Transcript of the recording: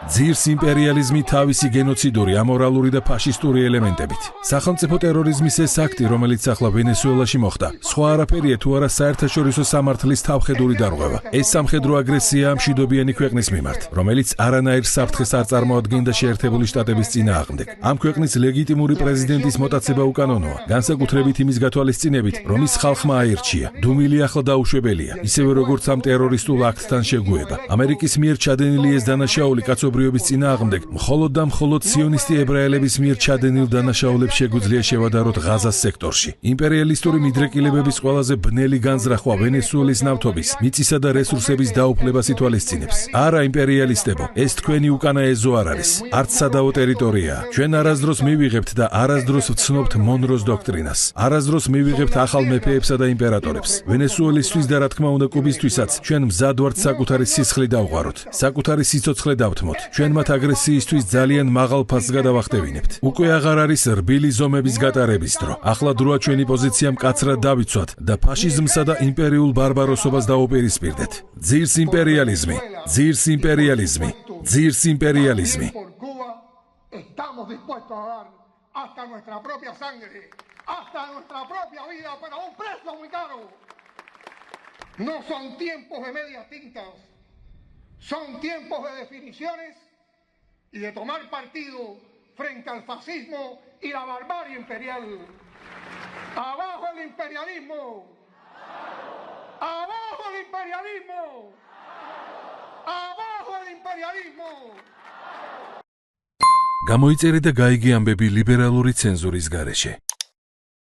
ძირს იმპერიალიზმი თავისი გენოციდური, ამორალური და ფაშისტური ელემენტებით. სახელმწიფო ტერორიზმის ეს აქტი, რომელიც ახლა ვენესუელაში მოხდა, სხვა არაფერია თუ არა საერთაშორისო სამართლის თავხედური დარღვევა. ეს სამხედრო აგრესია მშვიდობიანი ქვეყნის მიმართ, რომელიც არანაირ საფრთხეს არ წარმოადგენდა შეერთებული შტატების წინააღმდეგ. ამ ქვეყნის ლეგიტიმური პრეზიდენტის მოტაცება უკანონოა, განსაკუთრებით იმის გათვალისწინებით, რომ ის ხალხმა აირჩია. დუმილი ახლა დაუშვებელია, ისევე როგორც ამ ტერორისტულ აქტთან შეგუება. ამერიკის მიერ ჩადენილი ეს დანაშაული კაცობრიობის წინააღმდეგ მხოლოდ და მხოლოდ სიონისტი ებრაელების მიერ ჩადენილ დანაშაულებს შეგვიძლია შევადაროთ ღაზას სექტორში. იმპერიალისტური მიდრეკილებების ყველაზე ბნელი განზრახვა ვენესუელის ნავთობის, მიწისა და რესურსების დაუფლებას ითვალისწინებს. არა იმპერიალისტებო, ეს თქვენი უკანა ეზო არ არის, არც სადავო ტერიტორიაა. ჩვენ არასდროს მივიღებთ და არასდროს ვცნობთ მონროს დოქტრინას. არასდროს მივიღებთ ახალ მეფეებსა და იმპერატორებს. ვენესუელისთვის და რა თქმა უნდა კუბისთვისაც ჩვენ მზად ვართ საკუთარი სისხლი დავღვაროთ, საკუთარი სიცოცხლე დავთმოთ. ჩვენ მათ აგრესიისთვის ძალიან მაღალ ფასს გადავახტევინებთ. უკვე აღარ არის რბილი ზომების გატარების დრო. ახლა დროა ჩვენი პოზიცია მკაცრად დავიცვათ და ფაშიზმსა და იმპერიულ ბარბაროსობას დაუპირისპირდეთ. ძირს იმპერიალიზმი. No son tiempos de medias tintas, son tiempos de definiciones y de tomar partido frente al fascismo y la barbarie imperial. ¡Abajo el imperialismo! ¡Abajo el imperialismo! ¡Abajo el imperialismo! გამოიწერე და გაიგე ამბები ლიბერალური ცენზურის გარეშე.